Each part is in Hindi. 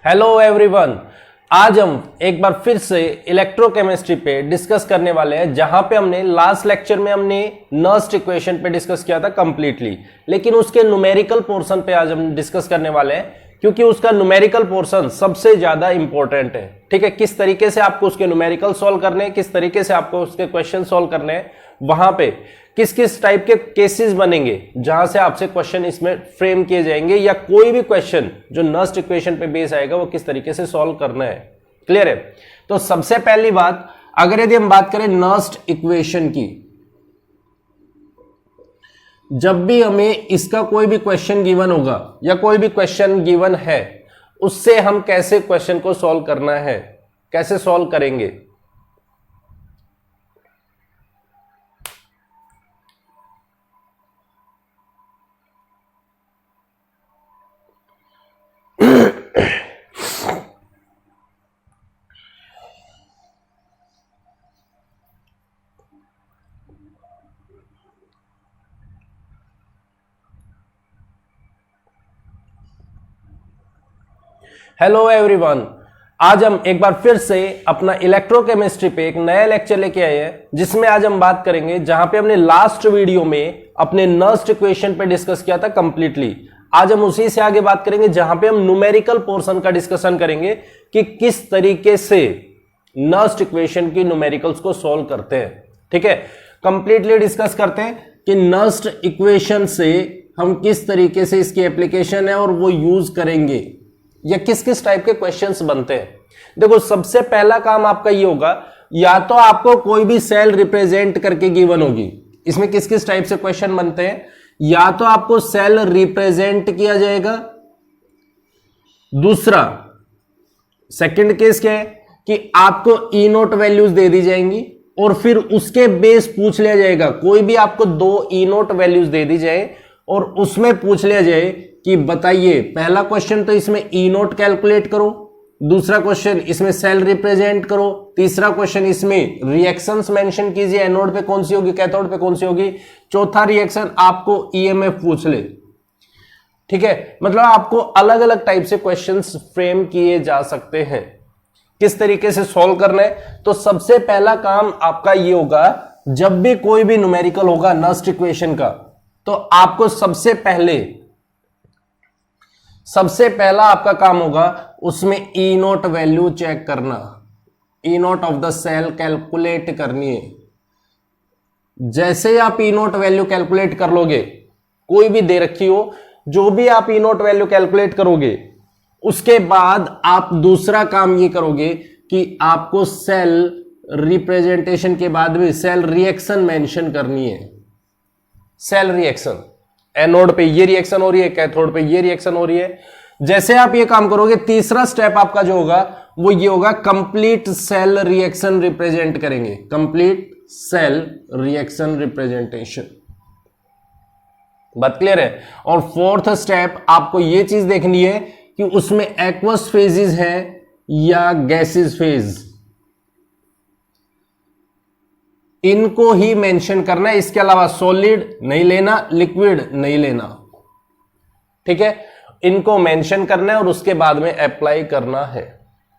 हेलो एवरीवन, आज हम एक बार फिर से इलेक्ट्रोकेमिस्ट्री पे डिस्कस करने वाले हैं, जहां पे हमने लास्ट लेक्चर में हमने नर्स्ट इक्वेशन पे डिस्कस किया था कंप्लीटली, लेकिन उसके न्यूमेरिकल पोर्शन पे आज हम डिस्कस करने वाले हैं क्योंकि उसका न्यूमेरिकल पोर्शन सबसे ज्यादा इंपॉर्टेंट है। ठीक है, किस तरीके से आपको उसके न्यूमेरिकल सॉल्व करने हैं, किस तरीके से आपको उसके क्वेश्चन सॉल्व करने हैं, वहां पे किस किस टाइप के केसेस बनेंगे जहां से आपसे क्वेश्चन इसमें फ्रेम किए जाएंगे, या कोई भी क्वेश्चन जो नर्स्ट इक्वेशन पे बेस आएगा वो किस तरीके से सॉल्व करना है। क्लियर है? तो सबसे पहली बात, अगर यदि हम बात करें नर्स्ट इक्वेशन की, जब भी हमें इसका कोई भी क्वेश्चन गिवन होगा या कोई भी क्वेश्चन गिवन है, उससे हम कैसे क्वेश्चन को सॉल्व करना है, कैसे सॉल्व करेंगे। हेलो एवरीवन, आज हम एक बार फिर से अपना इलेक्ट्रोकेमिस्ट्री पे एक नया लेक्चर लेके आए हैं, जिसमें आज हम बात करेंगे, जहां पे हमने लास्ट वीडियो में अपने नर्स्ट इक्वेशन पे डिस्कस किया था कंप्लीटली। आज हम उसी से आगे बात करेंगे, जहां पे हम न्यूमेरिकल पोर्शन का डिस्कशन करेंगे कि किस तरीके से नर्स्ट इक्वेशन की न्यूमेरिकल्स को सॉल्व करते हैं। ठीक है, कंप्लीटली डिस्कस करते हैं कि नर्स्ट इक्वेशन से हम किस तरीके से इसकी एप्लीकेशन है और वो यूज करेंगे, या किस किस टाइप के क्वेश्चंस बनते हैं। देखो, सबसे पहला काम आपका ये होगा, या तो आपको कोई भी सेल रिप्रेजेंट करके गिवन होगी। इसमें किस किस टाइप से क्वेश्चन बनते हैं, या तो आपको सेल रिप्रेजेंट किया जाएगा। दूसरा, सेकंड केस क्या है कि आपको ई नोट वैल्यूज दे दी जाएंगी और फिर उसके बेस पूछ लिया जाएगा। कोई भी आपको दो ई नोट वैल्यूज दे दी जाए और उसमें पूछ लिया जाए कि बताइए, पहला क्वेश्चन तो इसमें ई नोट कैलकुलेट करो, दूसरा क्वेश्चन इसमें सेल रिप्रेजेंट करो, तीसरा क्वेश्चन इसमें रिएक्शंस मेंशन कीजिए, एनोड पे कौन सी होगी, कैथोड पे कौन सी होगी, चौथा रिएक्शन आपको ईएमएफ पूछ ले। ठीक है, मतलब आपको अलग अलग टाइप से क्वेश्चंस फ्रेम किए जा सकते हैं। किस तरीके से सॉल्व करना है, तो सबसे पहला काम आपका ये होगा, जब भी कोई भी न्यूमेरिकल होगा नर्स्ट इक्वेशन का, तो आपको सबसे पहला आपका काम होगा उसमें ई नोट वैल्यू चेक करना, E naught of the cell calculate करनी है। जैसे आप ई नोट वैल्यू कैलकुलेट कर लोगे, कोई भी दे रखी हो, जो भी आप ई नोट वैल्यू कैलकुलेट करोगे, उसके बाद आप दूसरा काम ये करोगे कि आपको सेल रिप्रेजेंटेशन के बाद भी सेल रिएक्शन मेंशन करनी है। सेल रिएक्शन, एनोड पे ये रिएक्शन हो रही है, कैथोड पे ये रिएक्शन हो रही है। जैसे आप ये काम करोगे, तीसरा स्टेप आपका जो होगा वो ये होगा, कंप्लीट सेल रिएक्शन रिप्रेजेंट करेंगे, कंप्लीट सेल रिएक्शन रिप्रेजेंटेशन। बात क्लियर है? और फोर्थ स्टेप आपको ये चीज देखनी है कि उसमें एक्वस फेजेस है या गैसेस फेज, इनको ही मेंशन करना है। इसके अलावा सॉलिड नहीं लेना, लिक्विड नहीं लेना। ठीक है, इनको मेंशन करना है और उसके बाद में अप्लाई करना है।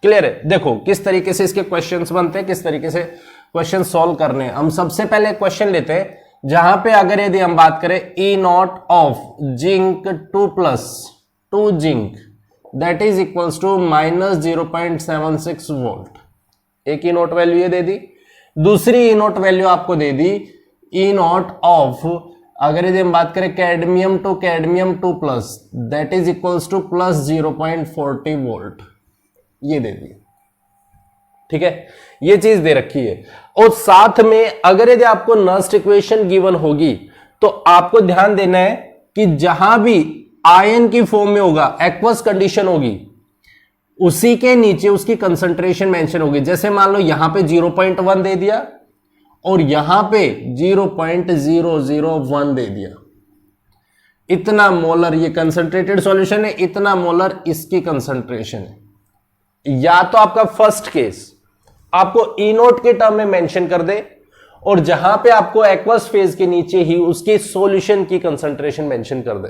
क्लियर है? देखो किस तरीके से इसके क्वेश्चंस बनते हैं, किस तरीके से क्वेश्चन सॉल्व करने हैं। हम सबसे पहले क्वेश्चन लेते हैं, जहां पे अगर यदि हम बात करें E naught of zinc 2+2 zinc that is equals to -0.76 volt. एक ई नोट वैल्यू ये दे दी, दूसरी ई नोट वैल्यू आपको दे दी ई नोट ऑफ, अगर यदि हम बात करें cadmium to cadmium 2+ that is equals to +0.40 volt, ये दे दी। ठीक है, ये चीज दे रखी है। और साथ में अगर यदि आपको नर्स्ट इक्वेशन गिवन होगी, तो आपको ध्यान देना है कि जहां भी आयन की फॉर्म में होगा, एक्वस कंडीशन होगी, उसी के नीचे उसकी कंसंट्रेशन मेंशन होगी। जैसे मान लो यहां पे 0.1 दे दिया और यहां पे 0.001 दे दिया, इतना मोलर ये कंसंट्रेटेड सॉल्यूशन है, इतना मोलर इसकी कंसंट्रेशन है। या तो आपका फर्स्ट केस आपको ई नोट के टर्म में मेंशन कर दे, और जहां पे आपको एक्वस फेज के नीचे ही उसके सॉल्यूशन की कंसंट्रेशन मेंशन कर दे।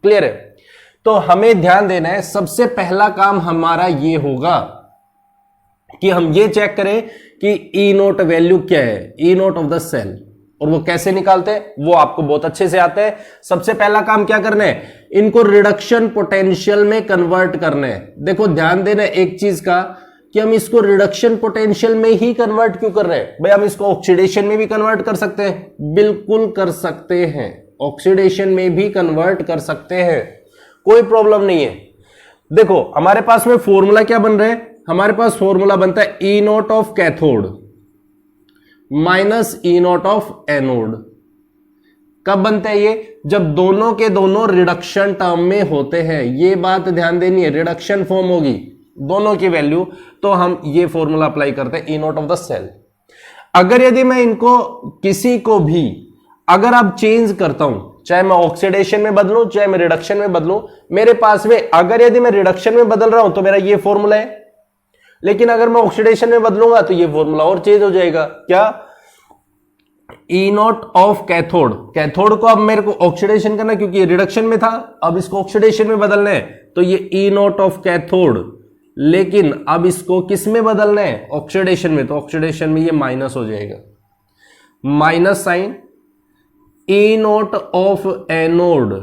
क्लियर है? तो हमें ध्यान देना है, सबसे पहला काम हमारा ये होगा कि हम ये चेक करें कि ई नोट वैल्यू क्या है, E naught of the cell. और वो कैसे निकालते हैं वो आपको बहुत अच्छे से आता है। सबसे पहला काम क्या करना है, इनको रिडक्शन पोटेंशियल में कन्वर्ट करना है। देखो ध्यान देना एक चीज का कि हम इसको रिडक्शन पोटेंशियल में ही कन्वर्ट क्यों कर रहे हैं। भाई हम इसको ऑक्सीडेशन में भी कन्वर्ट कर सकते हैं, बिल्कुल कर सकते हैं, ऑक्सीडेशन में भी कन्वर्ट कर सकते हैं, कोई प्रॉब्लम नहीं है। देखो हमारे पास में फॉर्मूला क्या बन रहा है, हमारे पास फॉर्मूला बनता है E naught of cathode minus E naught of anode. कब बनता है ये, जब दोनों के दोनों रिडक्शन टर्म में होते हैं। ये बात ध्यान देनी है, रिडक्शन फॉर्म होगी दोनों की वैल्यू, तो हम ये फॉर्मूला अप्लाई करते हैं E naught of the cell. अगर यदि मैं इनको किसी को भी अगर अब चेंज करता हूं, चाहे मैं ऑक्सीडेशन में बदलूं चाहे मैं रिडक्शन में बदलूं, मेरे पास में अगर यदि मैं रिडक्शन में बदल रहा हूं तो मेरा ये फॉर्मूला है, लेकिन अगर मैं ऑक्सीडेशन में बदलूंगा तो ये फॉर्मूला और चेंज हो जाएगा। क्या, ई नोट ऑफ कैथोड, कैथोड को अब मेरे को ऑक्सीडेशन करना है क्योंकि ये रिडक्शन में था, अब इसको ऑक्सीडेशन में बदलना है तो ये ई नोट ऑफ कैथोड, लेकिन अब इसको किस में बदलना है, ऑक्सीडेशन में, तो ऑक्सीडेशन में ये माइनस हो जाएगा, minus sign E naught of anode,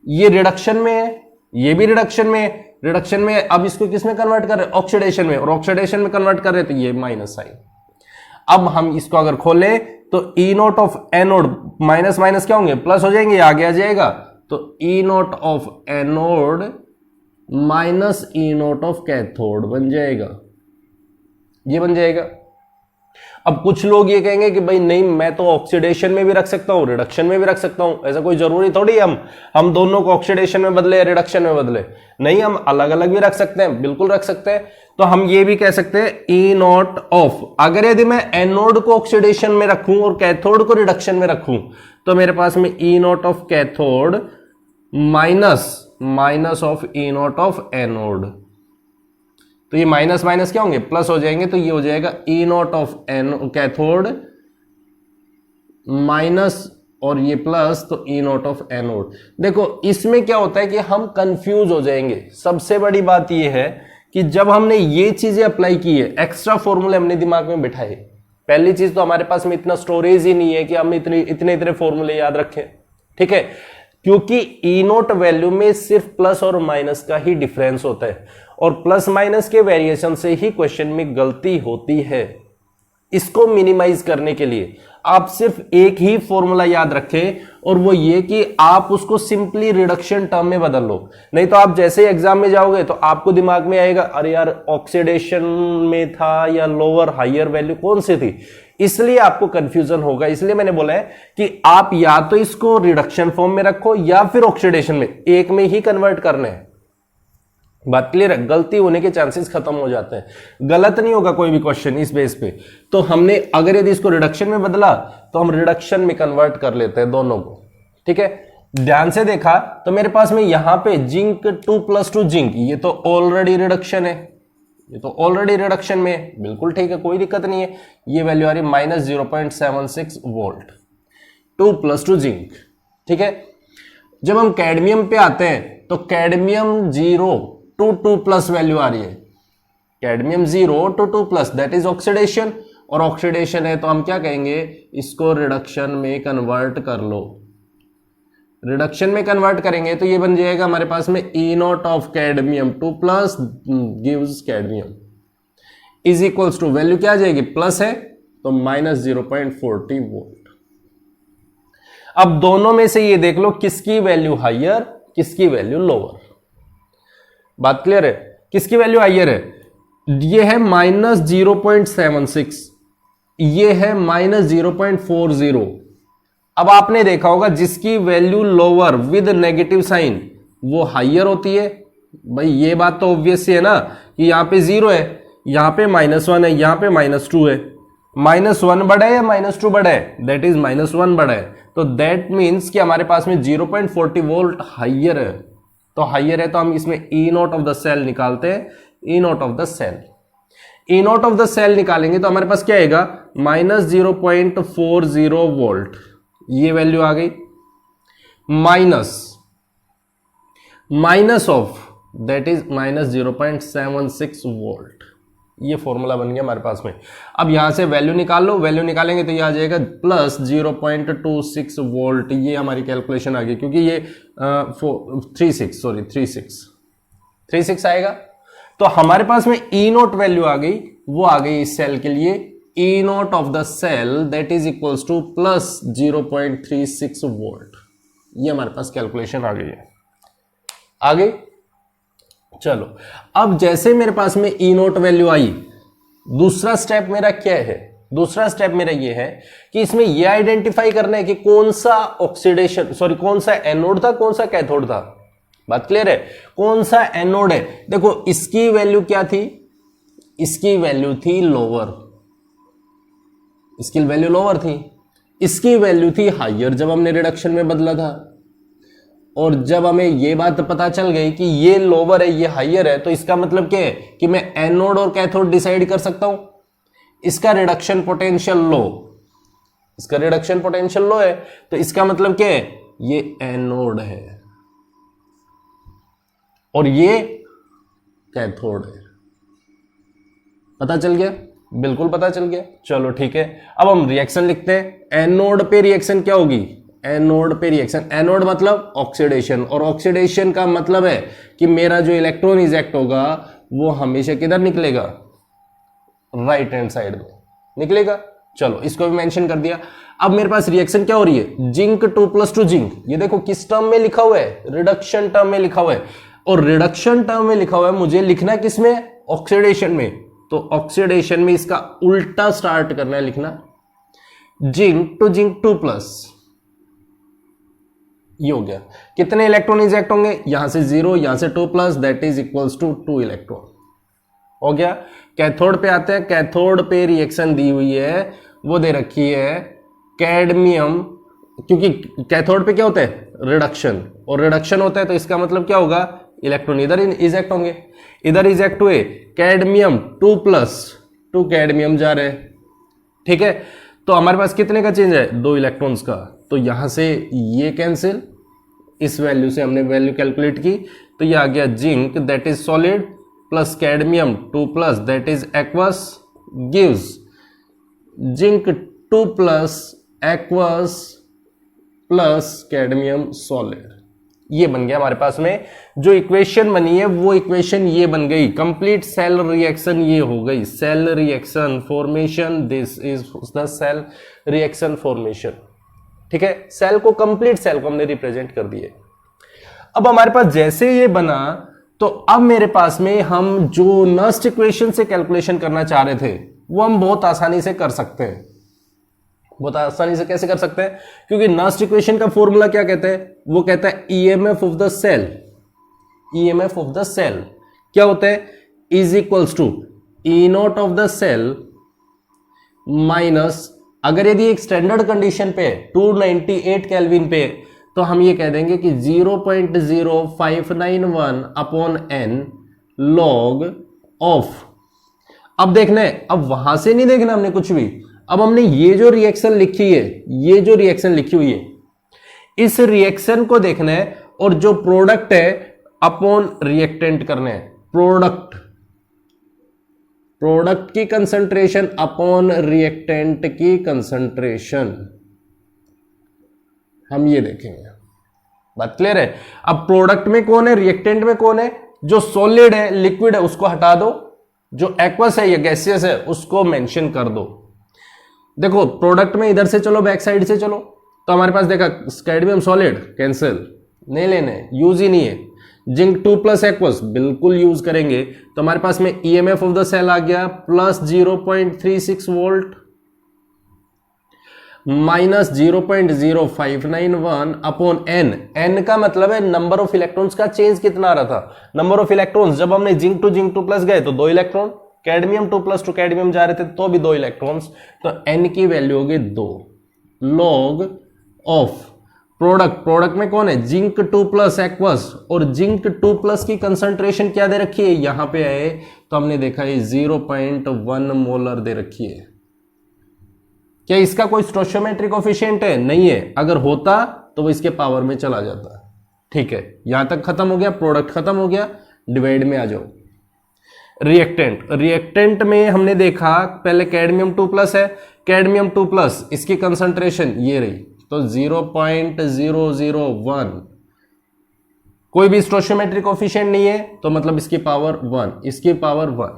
ये रिडक्शन में है, ये भी रिडक्शन में है, रिडक्शन में अब इसको किस में कन्वर्ट कर रहे हैं, ऑक्सीडेशन में, और ऑक्सीडेशन में कन्वर्ट कर रहे हैं तो ये माइनस साइन। अब हम इसको अगर खोलें तो E naught of anode minus minus क्या होंगे, प्लस हो जाएंगे, आगे आ जाएगा, तो E naught of anode minus E naught of cathode बन जाएगा, ये बन जाएगा। अब कुछ लोग ये कहेंगे कि भाई नहीं मैं तो ऑक्सीडेशन में भी रख सकता हूं रिडक्शन में भी रख सकता हूं, ऐसा कोई जरूरी थोड़ी हम दोनों को ऑक्सीडेशन में बदले या रिडक्शन में बदले, नहीं हम अलग अलग भी रख सकते हैं, बिल्कुल रख सकते हैं। तो हम ये भी कह सकते हैं ई नोट ऑफ, अगर यदि मैं एनोड को ऑक्सीडेशन में रखूं और कैथोड को रिडक्शन में रखूं तो मेरे पास में E naught of cathode minus of E naught of anode, तो ये माइनस माइनस क्या होंगे, प्लस हो जाएंगे, तो ये हो जाएगा E naught of an cathode minus और ये प्लस, तो ई नोट ऑफ एनोड। देखो इसमें क्या होता है कि हम कंफ्यूज हो जाएंगे। सबसे बड़ी बात ये है कि जब हमने ये चीजें अप्लाई की है, एक्स्ट्रा फॉर्मूले हमने दिमाग में बिठाए, पहली चीज तो हमारे पास में इतना स्टोरेज ही नहीं है कि हम इतने फॉर्मूले याद रखें, ठीक है, क्योंकि ई नोट वैल्यू में सिर्फ प्लस और माइनस का ही डिफरेंस होता है और प्लस माइनस के वेरिएशन से ही क्वेश्चन में गलती होती है। इसको मिनिमाइज करने के लिए आप सिर्फ एक ही फॉर्मूला याद रखें और वो ये कि आप उसको सिंपली रिडक्शन टर्म में बदल लो, नहीं तो आप जैसे ही एग्जाम में जाओगे तो आपको दिमाग में आएगा अरे यार ऑक्सीडेशन में था या लोअर हायर वैल्यू कौन सी थी, इसलिए आपको कंफ्यूजन होगा। इसलिए मैंने बोला है कि आप या तो इसको रिडक्शन फॉर्म में रखो या फिर ऑक्सीडेशन में, एक में ही कन्वर्ट करना है। बात क्लियर है, गलती होने के चांसेस खत्म हो जाते हैं, गलत नहीं होगा कोई भी क्वेश्चन इस बेस पे। तो हमने अगर यदि इसको रिडक्शन में बदला तो हम रिडक्शन में कन्वर्ट कर लेते हैं दोनों को, ठीक है। ध्यान से देखा तो मेरे पास में यहां पे जिंक 2+2 जिंक, ये तो ऑलरेडी रिडक्शन है, ये तो ऑलरेडी रिडक्शन में है, बिल्कुल ठीक है, कोई दिक्कत नहीं है। ये वैल्यू आ रही -0.76 वोल्ट 2+2 जिंक, ठीक है। जब हम कैडमियम पे आते हैं तो कैडमियम 0 to 2+ वैल्यू आ रही है, cadmium 0 to 2+, that is oxidation, और ऑक्सीडेशन है तो हम क्या कहेंगे, इसको रिडक्शन में कन्वर्ट कर लो। रिडक्शन में कन्वर्ट करेंगे तो ये बन जाएगा हमारे पास में E naught of cadmium 2+ gives cadmium is equals to, value क्या आ जाएगी, प्लस है तो -0.40 वोल्ट। अब दोनों में से ये देख लो किसकी वैल्यू हायर किसकी वैल्यू लोअर, बात क्लियर है, किसकी वैल्यू हायर है, ये है -0.76, ये है -0.40। अब आपने देखा होगा जिसकी value lower with negative sign वो हायर होती है। भाई ये बात तो ऑब्वियस है ना कि यहां पे 0 है, यहां पे -1 है, यहां पे -2 है, -1 बड़ा है या -2 बड़ा है, दैट इज -1 बड़ा है, तो दैट मीन्स कि हमारे पास में 0.40 वोल्ट हायर है। तो हायर है तो हम इसमें E naught of the cell निकालते हैं, E naught of the cell, E naught of the cell निकालेंगे तो हमारे पास क्या आएगा, -0.40 वोल्ट, ये वैल्यू आ गई, minus minus of that is minus 0.76 volt. ये फॉर्मूला बन गया हमारे पास में। अब यहां से वैल्यू निकाल लो, वैल्यू निकालेंगे तो ये आ जाएगा प्लस 0.26 वोल्ट। ये हमारी कैलकुलेशन आ गई, क्योंकि ये 36 आएगा। तो हमारे पास में ई नोट वैल्यू आ गई, वो आ गई इस सेल के लिए E naught of the cell that is equals to plus 0.36 volt. ये हमारे पास कैलकुलेशन आ गई है। आ गई। चलो, अब जैसे मेरे पास में ई नोट वैल्यू आई, दूसरा स्टेप मेरा क्या है? दूसरा स्टेप मेरा ये है कि इसमें ये आइडेंटिफाई करना है कि कौन सा कौन सा एनोड था, कौन सा कैथोड था। बात क्लियर है? कौन सा एनोड है। देखो इसकी वैल्यू क्या थी, इसकी वैल्यू थी लोअर, इसकी वैल्यू लोअर थी, इसकी वैल्यू थी हायर जब हमने रिडक्शन में बदला था। और जब हमें ये बात पता चल गई कि ये लोअर है ये हायर है, तो इसका मतलब क्या है कि मैं एनोड और कैथोड डिसाइड कर सकता हूं। इसका रिडक्शन पोटेंशियल लो, इसका रिडक्शन पोटेंशियल लो है, तो इसका मतलब क्या है, ये एनोड है और ये कैथोड है। पता चल गया? बिल्कुल पता चल गया। चलो ठीक है, अब हम रिएक्शन लिखते हैं। एनोड पे रिएक्शन क्या होगी? एनोड पे रिएक्शन, एनोड मतलब ऑक्सीडेशन, और ऑक्सीडेशन का मतलब है कि मेरा जो इलेक्ट्रॉन इजेक्ट होगा वो हमेशा किधर निकलेगा? राइट हैंड साइड में निकलेगा। चलो इसको भी मेंशन कर दिया। अब मेरे पास रिएक्शन क्या हो रही है? Zinc 2+2 zinc. ये देखो किस टर्म में लिखा हुआ है? रिडक्शन टर्म में लिखा हुआ है। और रिडक्शन टर्म में लिखा हुआ है, मुझे लिखना किस में? ऑक्सीडेशन में। तो ऑक्सीडेशन में इसका उल्टा स्टार्ट करना है लिखना, जिंक टू जिंक 2+। ये हो गया। कितने इलेक्ट्रॉन इजेक्ट होंगे? यहां से 0, यहां से 2+, that is equals to 2 electron. हो गया। कैथोड पे आते हैं। कैथोड पे रिएक्शन दी हुई है, वो दे रखी है कैडमियम, क्योंकि कैथोड पे क्या होता है? रिडक्शन, और रिडक्शन होता है तो इसका मतलब क्या होगा? इलेक्ट्रॉन इधर इजेक्ट होंगे, इधर इजेक्ट हुए। कैडमियम 2+, 2 कैडमियम जा रहे हैं। ठीक है, तो हमारे पास कितने का चेंज है? 2 इलेक्ट्रॉन्स का। तो यहां से ये कैंसिल, इस वैल्यू से हमने वैल्यू कैलकुलेट की, तो ये आ गया zinc that is solid plus cadmium 2+, that is aqueous, gives zinc 2+ aqueous plus cadmium solid. ये बन गया हमारे पास में जो इक्वेशन बनी है, वो इक्वेशन ये बन गई। कंप्लीट सेल रिएक्शन ये हो गई, cell reaction formation. This is the cell reaction formation. ठीक है, सेल को, कंप्लीट सेल को हमने रिप्रेजेंट कर दिए। अब हमारे पास जैसे ये बना, तो अब मेरे पास में हम जो नस्ट इक्वेशन से कैलकुलेशन करना चाह रहे थे वो हम बहुत आसानी से कर सकते हैं। बहुत आसानी से कैसे कर सकते हैं? क्योंकि नस्ट इक्वेशन का फॉर्मूला क्या कहता है? वो कहता है EMF of the cell. EMF of the cell क्या होता है? Is equals to E naught of the cell minus, अगर यदि एक स्टैंडर्ड कंडीशन पे 298 केल्विन पे, तो हम ये कह देंगे कि 0.0591 अपॉन n log ऑफ। अब देखना है, अब वहां से नहीं देखना हमने कुछ भी। अब हमने ये जो रिएक्शन लिखी है, ये जो रिएक्शन लिखी हुई है, इस रिएक्शन को देखना है, और जो प्रोडक्ट है अपॉन रिएक्टेंट करना है। प्रोडक्ट की कंसंट्रेशन अपॉन रिएक्टेंट की कंसंट्रेशन, हम ये देखेंगे। बात क्लियर है? अब प्रोडक्ट में कौन है, रिएक्टेंट में कौन है? जो सॉलिड है, लिक्विड है, उसको हटा दो। जो एक्वस है या गैसियस है उसको मेंशन कर दो। देखो प्रोडक्ट में इधर से चलो, बैक साइड से चलो, तो हमारे पास देखा कैडमियम सॉलिड कैंसिल, नहीं लेने, यूज ही नहीं है। जिंक 2+ एक्वस बिल्कुल यूज करेंगे। तो हमारे पास में ईएमएफ ऑफ द सेल आ गया plus 0.36 volt minus 0.0591 upon N. N का मतलब है नंबर ऑफ इलेक्ट्रॉन्स का चेंज कितना आ रहा था। नंबर ऑफ इलेक्ट्रॉन्स, जब हमने जिंक टू जिंक 2+ गए तो 2 इलेक्ट्रॉन, कैडमियम 2+ टू कैडमियम जा रहे थे तो भी 2 इलेक्ट्रॉन्स, तो एन की वैल्यू होगी 2 लॉग ऑफ प्रोडक्ट में कौन है? जिंक 2+ एक्वस, और जिंक 2+ की कंसंट्रेशन क्या दे रखी है? यहां पे आए तो हमने देखा है 0.1 मोलर दे रखी है। क्या इसका कोई स्टोइचियोमेट्रिक कोएफिशिएंट है? नहीं है। अगर होता तो वो इसके पावर में चला जाता। ठीक है, यहां तक खत्म हो गया, प्रोडक्ट खत्म हो गया, डिवाइड में आ जाओ। रिएक्टेंट में हमने देखा पहले कैडमियम 2+ है, कैडमियम 2+, इसकी कंसंट्रेशन ये रही, तो 0.001, कोई भी स्टोइचियोमेट्रिक कोएफिशिएंट नहीं है, तो मतलब इसकी पावर 1, इसकी पावर 1,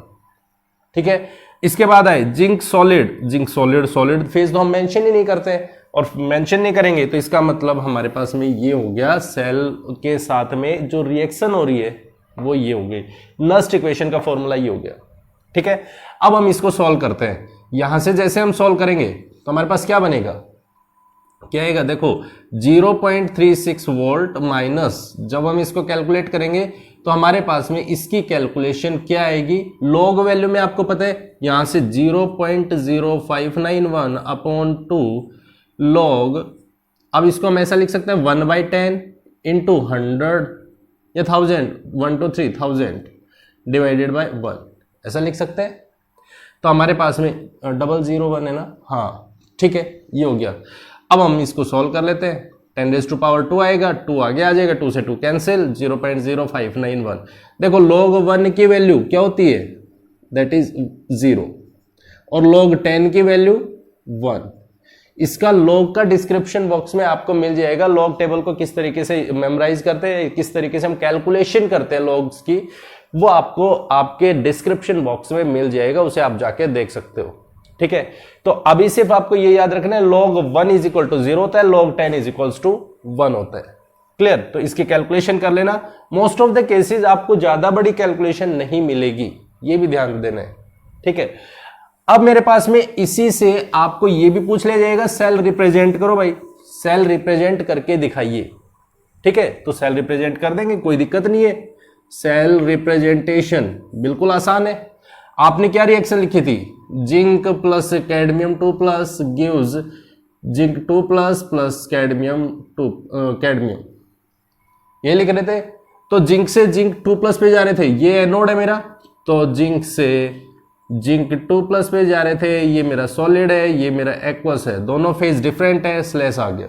ठीक है। इसके बाद आए जिंक सॉलिड फेज तो हम मेंशन ही नहीं करते, और मेंशन नहीं करेंगे तो इसका मतलब हमारे पास में ये हो गया, सेल के साथ में जो रिएक्शन हो रही है वो ये हो गई, नस्ट इक्वेशन का फॉर्मूला ये हो गया, ठीक है। अब हम इसको सॉल्व करते हैं, यहां से जैसे हम सॉल्व करेंगे तो हमारे पास क्या बनेगा, क्या आएगा, देखो 0.36 वोल्ट माइनस, जब हम इसको कैलकुलेट करेंगे तो हमारे पास में इसकी कैलकुलेशन क्या आएगी, लॉग वैल्यू में आपको पता है, यहां से 0.0591 अपॉन 2 लॉग, अब इसको हम ऐसा लिख सकते हैं 1/10 इंटू 100 या 1000, 1 to 3000 डिवाइडेड बाय 1, ऐसा लिख सकते हैं। तो हमारे पास में 001 है ना, हाँ ठीक है, ये हो गया। अब हम इसको सॉल्व कर लेते हैं, 10⁻² आएगा, 2 आगे आ जाएगा, 2 से 2 कैंसिल, 0.0591। देखो log 1 की वैल्यू क्या होती है, दैट इज 0, और log 10 की वैल्यू 1। इसका log का डिस्क्रिप्शन बॉक्स में आपको मिल जाएगा, log टेबल को किस तरीके से मेमोराइज करते हैं, किस तरीके से हम कैलकुलेशन करते हैं logs की, वो आपको आपके डिस्क्रिप्शन बॉक्स में मिल जाएगा, उसे आप जाके देख सकते हो, ठीक है। तो अभी सिर्फ आपको ये याद रखना है, log 1 = 0 होता है, log 10 = 1 होता है, क्लियर। तो इसकी कैलकुलेशन कर लेना, मोस्ट ऑफ द केसेस आपको ज्यादा बड़ी कैलकुलेशन नहीं मिलेगी, ये भी ध्यान देना है, ठीक है। अब मेरे पास में इसी से आपको ये भी पूछ लिया जाएगा, सेल रिप्रेजेंट करो भाई, सेल रिप्रेजेंट करके दिखाइए, ठीक है। तो सेल रिप्रेजेंट कर देंगे, कोई दिक्कत नहीं है। सेल रिप्रेजेंटेशन बिल्कुल आसान है। आपने क्या रिएक्शन लिखी थी, zinc plus cadmium 2+ gives zinc 2+ plus cadmium ये लिख रहे थे। तो जिंक से जिंक 2+ पे जा रहे थे, ये एनोड है मेरा, तो जिंक से जिंक 2+ पे जा रहे थे, ये मेरा सॉलिड है, ये मेरा एक्वस है, दोनों फेज डिफरेंट है, स्लैश आ गया।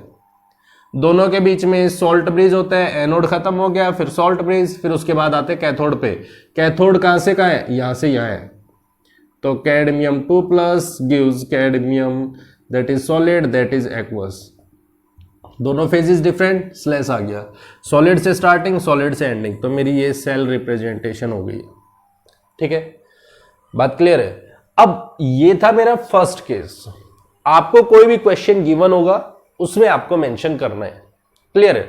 दोनों के बीच में सॉल्ट ब्रिज होता है, एनोड खत्म हो गया, फिर सॉल्ट ब्रिज, फिर उसके बाद आते कैथोड पे। कैथोड कहां से कहां है, यहां से यहां है, तो cadmium 2+ gives cadmium that is solid that is aqueous, दोनों फेजेस डिफरेंट, स्लैश आ गया। सॉलिड से स्टार्टिंग, सॉलिड से एंडिंग, तो मेरी ये सेल रिप्रेजेंटेशन हो गई, ठीक है, बात क्लियर है। अब ये था मेरा फर्स्ट केस। आपको कोई भी क्वेश्चन गिवन होगा उसमें आपको मेंशन करना है, क्लियर है।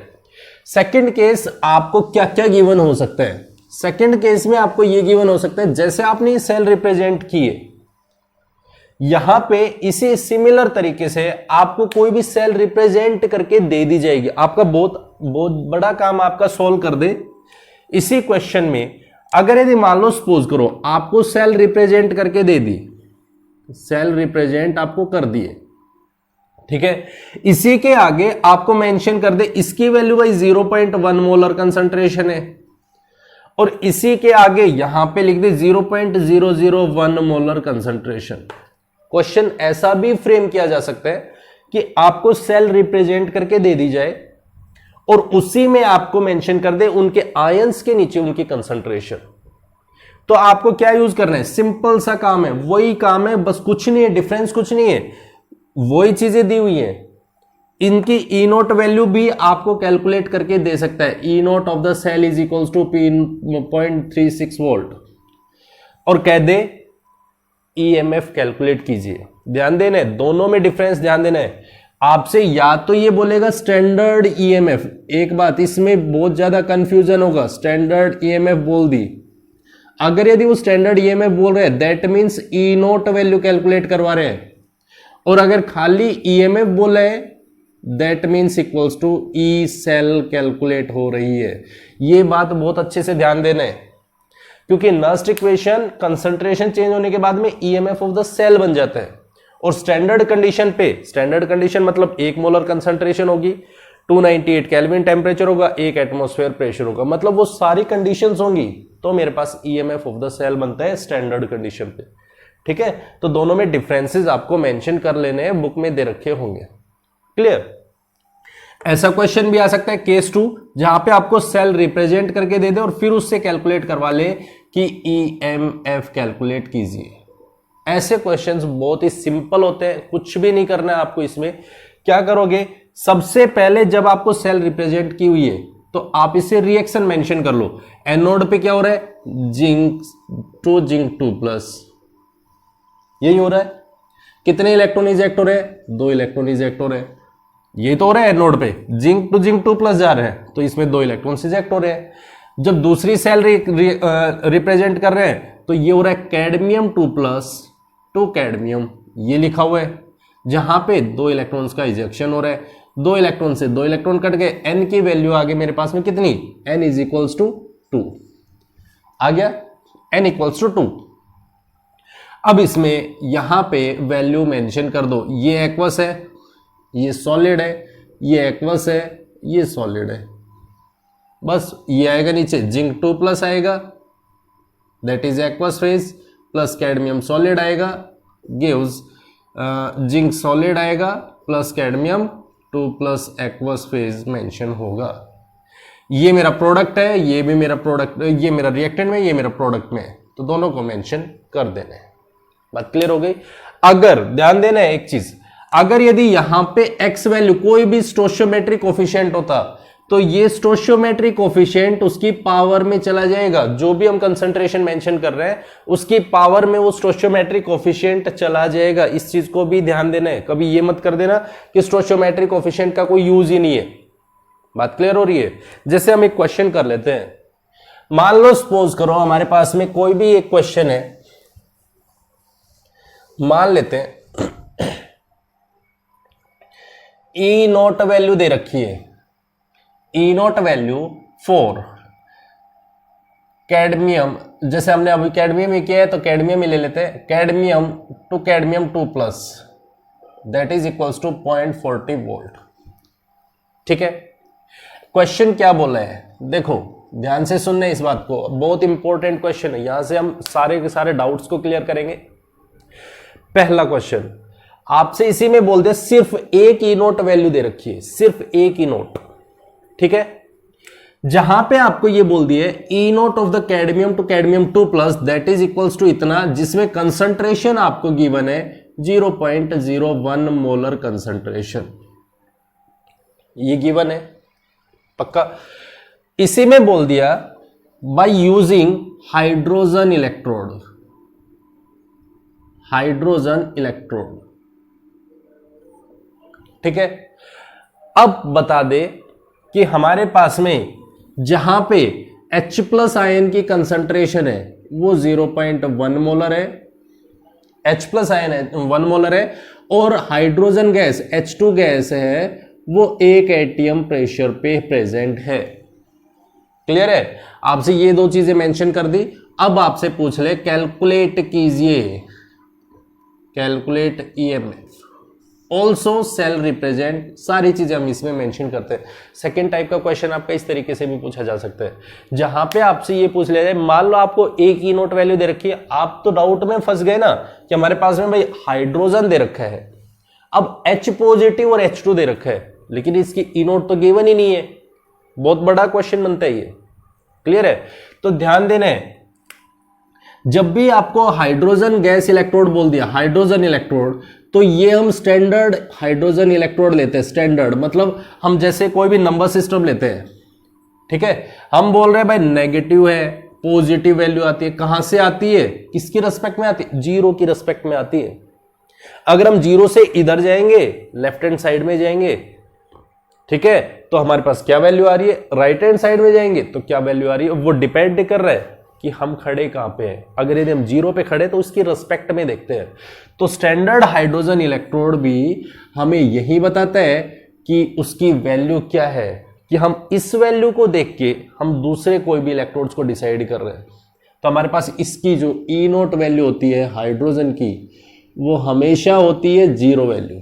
सेकंड केस आपको क्या क्या गिवन हो सकता है, सेकंड केस में आपको ये गिवन हो सकता है, जैसे आपने ये सेल रिप्रेजेंट किए, यहां पे इसे सिमिलर तरीके से आपको कोई भी सेल रिप्रेजेंट करके दे दी जाएगी, आपका बहुत बड़ा काम आपका सोल्व कर दे इसी क्वेश्चन में। अगर यदि मान लो सपोज करो आपको सेल रिप्रेजेंट करके दे दी, सेल रिप्रेजेंट आपको कर दिए, ठीक है, इसी के आगे आपको मेंशन कर दे इसकी वैल्यू भाई 0.1 मोलर कंसंट्रेशन है, और इसी के आगे यहां पे लिख दे 0.001 मोलर कंसंट्रेशन। क्वेश्चन ऐसा भी फ्रेम किया जा सकता है कि आपको सेल रिप्रेजेंट करके दे दी जाए और उसी में आपको मेंशन कर दे उनके आयंस के नीचे उनकी कंसंट्रेशन। तो आपको क्या यूज करना है, सिंपल सा काम है, वही काम है, बस कुछ नहीं है, डिफरेंस कुछ नहीं है, वही चीजें दी हुई है। इनकी ई नोट वैल्यू भी आपको कैलकुलेट करके दे सकता है, E naught of the cell is equals to P0.36 volt, और कह दे ईएमएफ कैलकुलेट कीजिए। ध्यान देना है, दोनों में डिफरेंस ध्यान देना है। आपसे या तो ये बोलेगा स्टैंडर्ड ईएमएफ, एक बात इसमें बहुत ज्यादा कंफ्यूजन होगा, स्टैंडर्ड ईएमएफ बोल दी, अगर यदि वो स्टैंडर्ड ईएमएफ बोल रहे हैं that means E naught value calculate करवा रहे हैं, और अगर खाली ईएमएफ बोल रहे हैं that means equals to E cell calculate हो रही है। ये बात बहुत अच्छे से ध्यान देना है, क्योंकि नस्ट इक्वेशन कंसंट्रेशन चेंज होने के बाद में ईएमएफ ऑफ द सेल बन जाता है, और स्टैंडर्ड कंडीशन पे, स्टैंडर्ड कंडीशन मतलब 1 मोलर कंसंट्रेशन होगी, 298 केल्विन टेम्परेचर होगा, 1 एटमॉस्फेयर प्रेशर होगा, मतलब वो सारी कंडीशंस होंगी, तो मेरे पास ईएमएफ ऑफ द सेल बनता है स्टैंडर्ड कंडीशन पे, ठीक है। तो दोनों में डिफरेंसेस आपको मेंशन कर लेने हैं, बुक में दे रखे होंगे, क्लियर। ऐसा क्वेश्चन भी आ सकता है केस 2, जहां पे आपको सेल रिप्रेजेंट करके दे दे और फिर उससे कैलकुलेट करवा ले कि ईएमएफ कैलकुलेट कीजिए। ऐसे क्वेश्चंस बहुत ही सिंपल होते हैं, कुछ भी नहीं करना है आपको। इसमें क्या करोगे, सबसे पहले जब आपको सेल रिप्रेजेंट की हुई है तो आप इसे रिएक्शन मेंशन कर लो। एनोड पे क्या हो रहा है, जिंक 2 यही हो रहा है। कितने इलेक्ट्रॉन इजेक्ट हो रहे हैं, 2 इलेक्ट्रॉन इजेक्ट हो रहे हैं। ये तो हो रहा है एनोड पे, जिंक टू प्लस जा रहे हैं तो इसमें 2 इलेक्ट्रॉन इजेक्ट हो रहे हैं। जब दूसरी सेल रिप्रेजेंट कर रहे हैं तो ये हो रहा है कैडमियम 2 कैडमियम, ये लिखा हुआ है, जहां पे 2 इलेक्ट्रॉन्स का इजेक्शन हो रहा है। 2 इलेक्ट्रॉन से 2 इलेक्ट्रॉन कट गए, एन की वैल्यू आ गई मेरे पास में कितनी, n इज इक्वल्स टू 2 आ गया, n इक्वल्स टू 2। अब इसमें यहां पे वैल्यू मेंशन कर दो, ये एक्वस है, ये सॉलिड है, ये एक्वस है, ये सॉलिड है। बस ये आएगा नीचे, जिंक 2 प्लस आएगा that is aqueous phase, plus cadmium solid आएगा गिव्स जिंक सॉलिड आएगा, plus cadmium 2 plus aqueous phase mention होगा। ये मेरा प्रोडक्ट है, ये भी मेरा प्रोडक्ट, ये मेरा रिएक्टेंट में, ये मेरा प्रोडक्ट में है, तो दोनों को मेंशन कर देना है। बात क्लियर हो गई। अगर ध्यान देना है एक चीज, अगर यदि यहां पे x वैल्यू कोई भी स्टोइचियोमेट्रिक कोफिशिएंट होता तो ये स्टोइचियोमेट्रिक कोफिशिएंट उसकी पावर में चला जाएगा। जो भी हम कंसंट्रेशन मेंशन कर रहे हैं उसकी पावर में वो स्टोइचियोमेट्रिक कोफिशिएंट चला जाएगा। इस चीज को भी ध्यान देना है, कभी ये मत कर देना कि स्टोइचियोमेट्रिक कोफिशिएंट का कोई यूज ही नहीं है। बात क्लियर हो रही है। जैसे हम एक क्वेश्चन कर लेते हैं, मान लो सपोज करो हमारे पास में कोई भी एक क्वेश्चन है, मान लेते हैं ई नोट वैल्यू दे रखी है, ई नोट वैल्यू 4 कैडमियम, जैसे हमने अभी कैडमियम ही किया है तो कैडमियम ही ले लेते हैं, cadmium to cadmium 2 plus that is equals to 0.40 volt. ठीक है, क्वेश्चन क्या बोला है, देखो ध्यान से सुनना इस बात को, बहुत इंपॉर्टेंट क्वेश्चन है, यहां से हम सारे के सारे डाउट्स को क्लियर करेंगे। पहला क्वेश्चन आपसे इसी में बोल दे, सिर्फ एक ई नोट वैल्यू दे रखी है, सिर्फ एक ई नोट। ठीक है, जहां पे आपको ये बोल दिए E naught of the cadmium to cadmium 2 plus that is equals to इतना, जिसमें कंसंट्रेशन आपको गिवन है 0.01 मोलर कंसंट्रेशन, ये गिवन है पक्का। इसी में बोल दिया by using hydrogen electrode, hydrogen electrode. ठीक है, अब बता दे कि हमारे पास में जहां पे H प्लस आयन की कंसंट्रेशन है वो 0.1 मोलर है, H प्लस आयन है 1 मोलर है, और हाइड्रोजन गैस H2 गैस है वो 1 एटीएम प्रेशर पे प्रेजेंट है। क्लियर है, आपसे ये दो चीजें मेंशन कर दी। अब आपसे पूछ ले कैलकुलेट कीजिए, calculate EMF also cell represent, सारी चीजें हम इसमें मेंशन करते हैं। सेकेंड टाइप का क्वेश्चन आपका इस तरीके से भी पूछा जा सकता है, जहां पे आपसे ये पूछ लिया जाए, मान लो आपको एक ई नोट वैल्यू दे रखी है, आप तो डाउट में फंस गए ना कि हमारे पास में भाई हाइड्रोजन दे रखा है, अब H पॉजिटिव और H2 दे रखा है, लेकिन इसकी ई नोट तो गिवन ही नहीं है। बहुत बड़ा क्वेश्चन बनता है ये। क्लियर है, तो ध्यान देना है, जब भी आपको हाइड्रोजन गैस इलेक्ट्रोड बोल दिया, हाइड्रोजन इलेक्ट्रोड, तो ये हम स्टैंडर्ड हाइड्रोजन इलेक्ट्रोड लेते हैं। स्टैंडर्ड मतलब हम जैसे कोई भी नंबर सिस्टम लेते हैं, ठीक है, हम बोल रहे हैं भाई नेगेटिव है, पॉजिटिव वैल्यू आती है, कहां से आती है, किसकी रिस्पेक्ट में आती है, 0 की रिस्पेक्ट में आती है। अगर हम 0 से इधर जाएंगे, लेफ्ट हैंड साइड में जाएंगे, ठीक है, तो हमारे पास क्या वैल्यू आ रही है, राइट हैंड साइड में जाएंगे तो क्या वैल्यू आ रही है, वो डिपेंड कर रहा है कि हम खड़े कहां पे हैं। अगर यदि हम 0 पे खड़े तो उसकी रिस्पेक्ट में देखते हैं। तो स्टैंडर्ड हाइड्रोजन इलेक्ट्रोड भी हमें यही बताता है कि उसकी वैल्यू क्या है, कि हम इस वैल्यू को देख के हम दूसरे कोई भी इलेक्ट्रोड्स को डिसाइड कर रहे हैं। तो हमारे पास इसकी जो ई नोट वैल्यू होती है हाइड्रोजन की, वो हमेशा होती है 0 वैल्यू।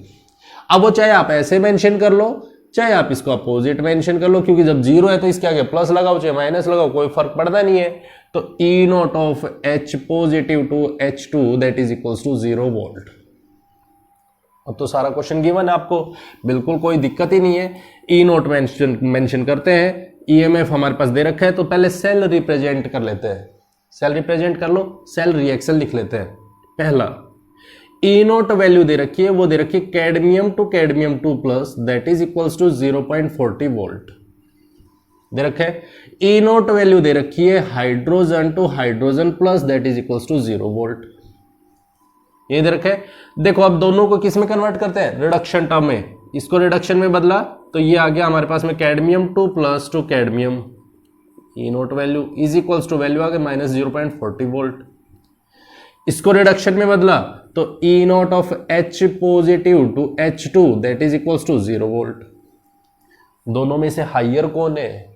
अब वो चाहे आप ऐसे मेंशन कर लो, चाहे आप इसको अपोजिट मेंशन कर लो, क्योंकि जब 0 है तो इसके आगे प्लस लगाओ चाहे माइनस लगाओ, कोई फर्क पड़ता नहीं है। तो E naught of H positive to H2 that is equals to 0 volt. अब तो सारा क्वेश्चन गिवन है आपको, बिल्कुल कोई दिक्कत ही नहीं है। ई नोट मेंशन करते हैं, ईएमएफ हमारे पास दे रखा है, तो पहले सेल रिप्रेजेंट कर लेते हैं। सेल रिप्रेजेंट कर लो, सेल रिएक्शन लिख लेते हैं। पहला ई नोट वैल्यू दे रखी है, वो दे रखी है cadmium to cadmium 2 plus that is equals to 0.40 volt दे रखे है। ई नोट वैल्यू दे रखी है hydrogen to hydrogen plus that is equals to 0 volt, ये दे रखे। देखो अब दोनों को किस में कन्वर्ट करते हैं, रिडक्शन टर्म में। इसको रिडक्शन में बदला तो ये आ गया हमारे पास में cadmium 2 plus to cadmium, E naught value is equals to value आ गया माइनस 0.40 वोल्ट। इसको रिडक्शन में बदला तो E naught of H positive to H2 that is equals to 0 volt. दोनों में से हाइयर कौन है,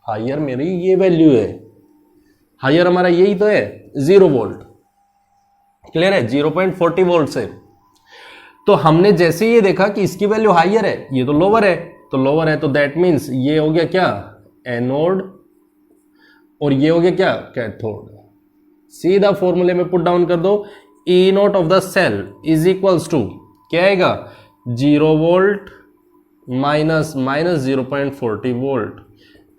हाइयर मेरी ये वैल्यू है, हाइयर हमारा यही तो है 0 वोल्ट, क्लियर है, 0.40 वोल्ट से। तो हमने जैसे ये देखा कि इसकी वैल्यू हाइयर है, ये तो लोअर है, तो लोअर है तो दैट मीन्स ये हो गया क्या एनोड और ये हो गया क्या कैथोड। सीधा फॉर्मूले में पुट डाउन कर दो, E naught of the cell is equals to क्या आएगा 0 volt minus 0.40 volt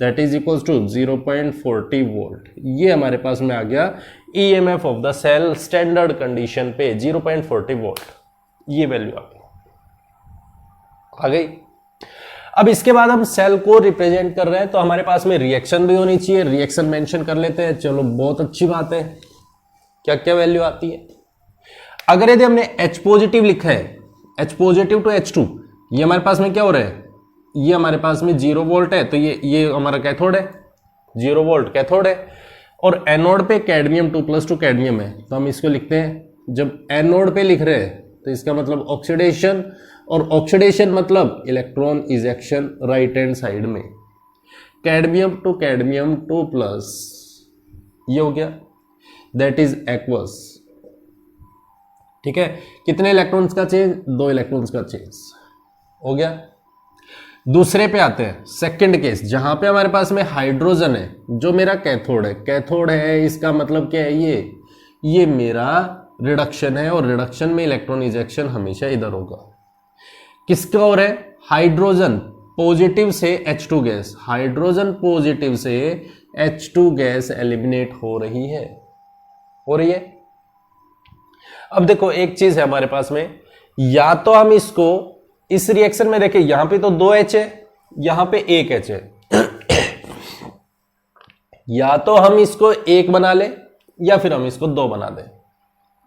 that is equals to 0.40 volt. ये हमारे पास में आ गया EMF of the cell standard condition पे 0.40 वोल्ट, ये वैल्यू आ गई। अब इसके बाद हम सेल को रिप्रेजेंट कर रहे हैं तो हमारे पास में रिएक्शन भी होनी चाहिए, रिएक्शन मेंशन कर लेते हैं। चलो बहुत अच्छी बात है, क्या क्या वैल्यू आती है। अगर यदि हमने H पॉजिटिव लिखा है, H पॉजिटिव टू H2, ये हमारे पास में क्या हो रहा है, ये हमारे पास में 0 वोल्ट है, तो ये हमारा कैथोड है, 0 वोल्ट कैथोड है। और एनोड पे कैडमियम 2 प्लस टू कैडमियम है, तो हम इसको लिखते हैं, जब एनोड पे लिख रहे हैं तो इसका मतलब ऑक्सीडेशन, और ऑक्सीडेशन मतलब electron ejection right hand side में। कैडमियम टू कैडमियम 2 प्लस ये हो गया दैट इज एक्वस, ठीक है। कितने इलेक्ट्रॉन्स का चेंज, 2 इलेक्ट्रॉन्स का चेंज हो गया। दूसरे पे आते हैं, सेकंड केस, जहां पे हमारे पास में हाइड्रोजन है जो मेरा कैथोड है। कैथोड है इसका मतलब क्या है, ये मेरा रिडक्शन है, और रिडक्शन में इलेक्ट्रॉन इजेक्शन हमेशा इधर होगा। किसका और है, हाइड्रोजन पॉजिटिव से H2 गैस, हाइड्रोजन पॉजिटिव से H2 गैस एलिमिनेट हो रही है, हो रही है। अब देखो एक चीज है हमारे पास में, या तो हम इसको इस रिएक्शन में देखें, यहां पे तो 2 H है, यहां पे 1 H है, या तो हम इसको 1 बना ले या फिर हम इसको 2 बना दें।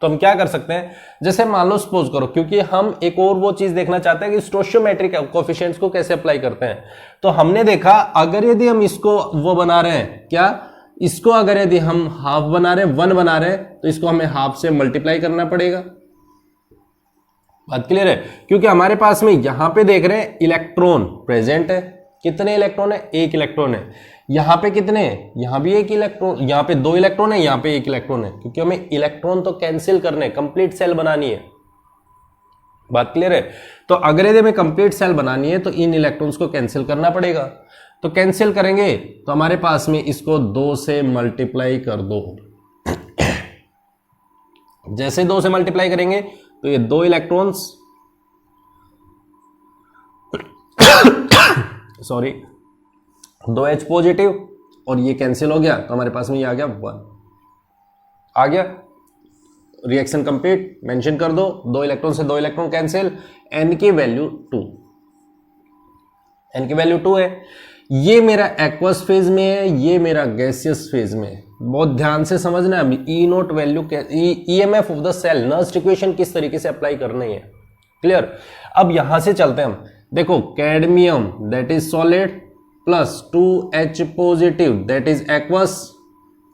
तो हम क्या कर सकते हैं, जैसे मान लो सपोज करो, क्योंकि हम एक और वो चीज देखना चाहते हैं कि स्टोइचियोमेट्रिक कोएफिशिएंट्स को कैसे अप्लाई करते हैं। तो हमने देखा अगर यदि हम इसको वो बना रहे हैं, क्या इसको अगर यदि हम हाफ बना रहे हैं, 1 बना रहे हैं, तो इसको हमें हाफ से मल्टीप्लाई करना पड़ेगा। बात क्लियर है, क्योंकि हमारे पास में यहां पे देख रहे हैं इलेक्ट्रॉन प्रेजेंट है। कितने इलेक्ट्रॉन है, 1 इलेक्ट्रॉन है। यहां पे कितने हैं, यहां भी 1 इलेक्ट्रॉन, यहां पे 2 इलेक्ट्रॉन है, यहां पे 1 इलेक्ट्रॉन है, क्योंकि हमें इलेक्ट्रॉन तो कैंसिल करने, कंप्लीट सेल बनानी है। बात क्लियर है। तो अगर यदि हमें कंप्लीट सेल बनानी है तो इन इलेक्ट्रॉन्स को कैंसिल करना पड़ेगा। तो कैंसिल करेंगे तो हमारे पास में इसको 2 से मल्टीप्लाई कर दो। जैसे 2 से मल्टीप्लाई करेंगे तो ये 2 इलेक्ट्रॉन्स सॉरी 2 H पॉजिटिव और ये कैंसिल हो गया, तो हमारे पास में ये आ गया 1 आ गया। रिएक्शन कंप्लीट, मेंशन कर दो, 2 इलेक्ट्रॉन से 2 इलेक्ट्रॉन कैंसिल, n की वैल्यू 2, n की वैल्यू 2 है। ये मेरा एक्वस फेज में है, ये मेरा गैसियस फेज में है। बहुत ध्यान से समझना है, अभी E naught value EMF of the cell Nernst equation किस तरीके से अप्लाई करनी है, क्लियर। अब यहां से चलते हैं हम, देखो cadmium that is solid plus 2H positive that is aqueous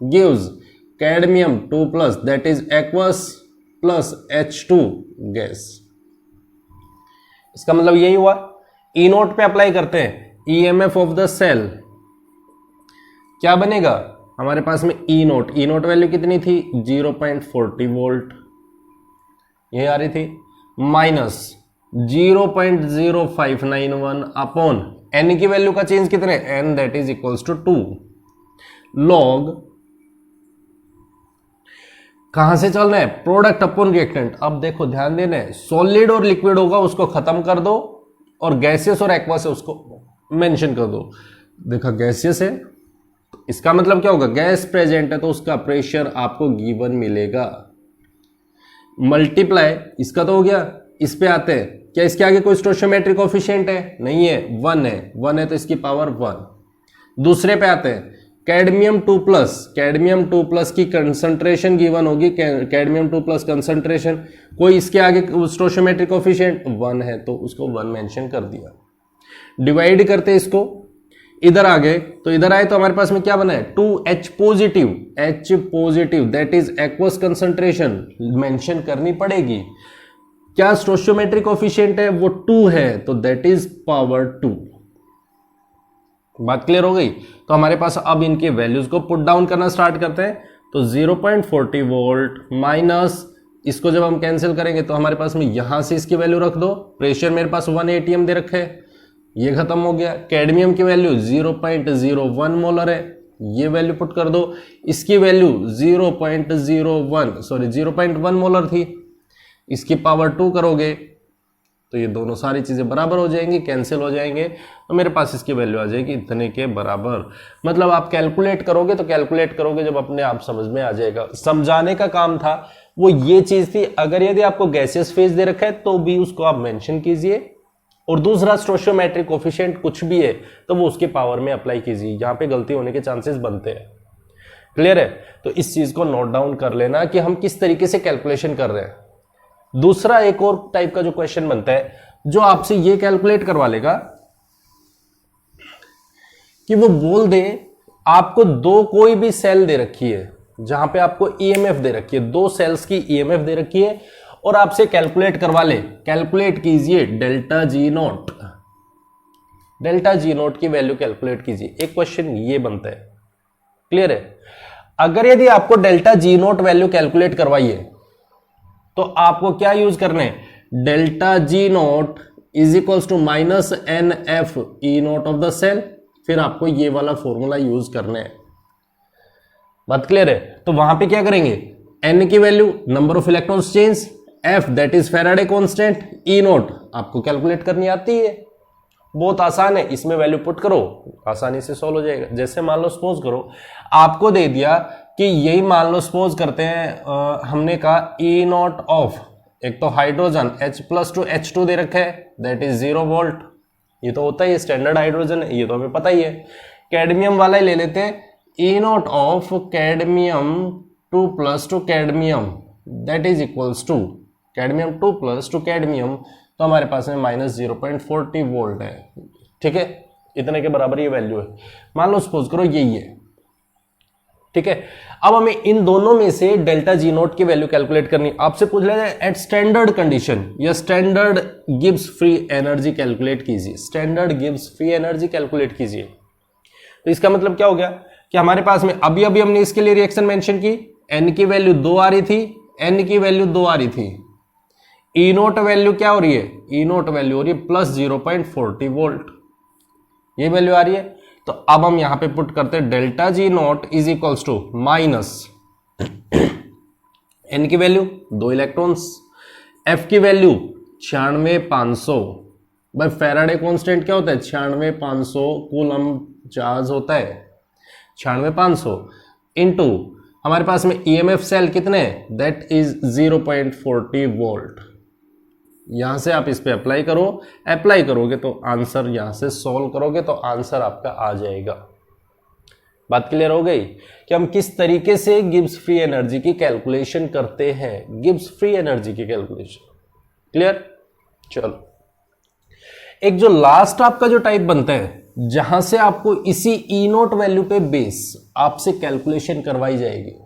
gives cadmium 2 plus that is aqueous plus H2 gas. इसका मतलब यही हुआ। ई नोट पे अप्लाई करते हैं, ईएमएफ ऑफ द सेल क्या बनेगा हमारे पास में, ई नोट वैल्यू कितनी थी 0.40 वोल्ट, ये आ रही थी, माइनस 0.0591 अपॉन n की वैल्यू का चेंज कितने, n that is equals to 2 log कहां से चल रहे हैं, प्रोडक्ट अपॉन रिएक्टेंट। अब देखो ध्यान देना है, सॉलिड और लिक्विड होगा उसको खत्म कर दो और गैसियस और एक्वा से उसको मेंशन कर दो। देखा गैसियस है, इसका मतलब क्या होगा, गैस प्रेजेंट है तो उसका प्रेशर आपको गिवन मिलेगा। मल्टीप्लाई इसका तो हो गया। इस पे आते हैं, क्या इसके आगे कोई स्टोइचियोमेट्रिक कोएफिशिएंट है, नहीं है, 1 है, 1 है तो इसकी पावर 1। दूसरे पे आते हैं, कैडमियम 2+, कैडमियम 2+ की कंसंट्रेशन गिवन होगी, कैडमियम 2+ कंसंट्रेशन, कोई इसके आगे स्टोइचियोमेट्रिक कोएफिशिएंट 1 है तो उसको 1 मेंशन कर दिया। डिवाइड करते हैं इसको, इधर आ गए तो इधर आए तो हमारे पास में क्या बना है, 2H positive, H positive that is aqueous concentration mention करनी पड़ेगी। क्या स्टोइचियोमेट्रिक कोएफिशिएंट है, वो 2 है तो दैट इज पावर 2। बात क्लियर हो गई। तो हमारे पास अब इनके वैल्यूज को पुट डाउन करना स्टार्ट करते हैं। तो 0.40 वोल्ट माइनस इसको जब हम कैंसिल करेंगे तो हमारे पास में यहां से इसकी वैल्यू रख दो, प्रेशर मेरे पास 1 atm दे रखे है, ये खत्म हो गया। कैडमियम की वैल्यू 0.01 मोलर है, ये वैल्यू पुट कर दो, इसकी वैल्यू 0.1 मोलर थी, इसकी पावर 2 करोगे तो ये दोनों सारी चीजें बराबर हो जाएंगी, कैंसिल हो जाएंगे, तो मेरे पास इसकी वैल्यू आ जाएगी इतने के बराबर। मतलब आप कैलकुलेट करोगे तो कैलकुलेट करोगे जब अपने आप समझ में आ जाएगा। समझाने का काम था वो ये चीज थी। अगर यदि आपको गैसियस फेज दे रखा है तो भी उसको आप मेंशन कीजिए, और दूसरा स्टोइचियोमेट्रिक कोएफिशिएंट कुछ भी है तो वो उसके पावर में अप्लाई कीजिए, यहां पे गलती होने के चांसेस बनते हैं। क्लियर है। तो इस चीज को नोट डाउन कर लेना कि हम किस तरीके से कैलकुलेशन कर रहे हैं। दूसरा एक और टाइप का जो क्वेश्चन बनता है जो आपसे ये कैलकुलेट करवा लेगा कि वो बोल दे आपको दो कोई भी सेल दे रखी है जहां पे आपको ईएमएफ दे रखी है, 2 सेल्स की ईएमएफ दे रखी है और आपसे कैलकुलेट करवा ले, कैलकुलेट कीजिए delta G note, delta G naught की वैल्यू कैलकुलेट कीजिए। एक क्वेश्चन ये बनता है। क्लियर है। अगर यदि आपको delta G naught value calculate करवाइए तो आपको क्या यूज करना है, delta G naught is equals to minus N F E naught of the cell, फिर आपको ये वाला फॉर्मूला यूज करना है। बात क्लियर है। तो वहां पे क्या करेंगे, एन की value number of electrons change, F that is Faraday constant, E note आपको कैलकुलेट करनी आती है, बहुत आसान है, इसमें वैल्यू पुट करो आसानी से सॉल्व हो जाएगा। जैसे मान लो सपोज करो आपको दे दिया कि यही मान लो सपोज करते हैं हमने कहा ई नोट ऑफ, एक तो हाइड्रोजन H+2 H2 दे रखा है दैट इज 0 वोल्ट, ये तो होता ही है, स्टैंडर्ड हाइड्रोजन है, ये तो हमें पता ही है। कैडमियम वाला ही ले लेते हैं, E naught of cadmium 2+2 cadmium that is equals to cadmium 2+2 cadmium, तो हमारे पास में माइनस 0.40 वोल्ट है। ठीक है, इतने के बराबर ये वैल्यू है, मान लो सपोज करो यही है। ठीक है, अब हमें इन दोनों में से डेल्टा जी नोट की वैल्यू कैलकुलेट करनी। आपसे पूछ लिया जाए एट स्टैंडर्ड कंडीशन या standard Gibbs free energy calculate कीजिए, standard Gibbs free energy calculate कीजिए। तो इसका मतलब क्या हो गया कि हमारे पास में अभी अभी हमने इसके लिए रिएक्शन मेंशन की, एन की वैल्यू 2 आ रही थी, एन की वैल्यू 2 आ रही थी, ई नोट वैल्यू क्या हो रही है, ई नोट वैल्यू हो रही है प्लस 0.40 वोल्ट, ये वैल्यू आ रही है। तो अब हम यहां पे पुट करते हैं delta G naught is equals to minus N की वैल्यू 2 इलेक्ट्रॉन्स, एफ की वैल्यू 96500, भाई फैराडे कांस्टेंट क्या होता है 96500 कूलम चार्ज होता है, 96500 इनटू हमारे पास में ईएमएफ सेल कितने दैट इज 0.40 वोल्ट। यहां से आप इस पे अप्लाई करो, अप्लाई करोगे तो आंसर यहां से सॉल्व करोगे तो आंसर आपका आ जाएगा। बात क्लियर हो गई कि हम किस तरीके से गिब्स फ्री एनर्जी की कैलकुलेशन करते हैं, गिब्स फ्री एनर्जी की कैलकुलेशन। क्लियर। चलो एक जो लास्ट आपका जो टाइप बनता है जहां से आपको इसी ई नोट वैल्यू पे बेस आपसे कैलकुलेशन करवाई जाएगी,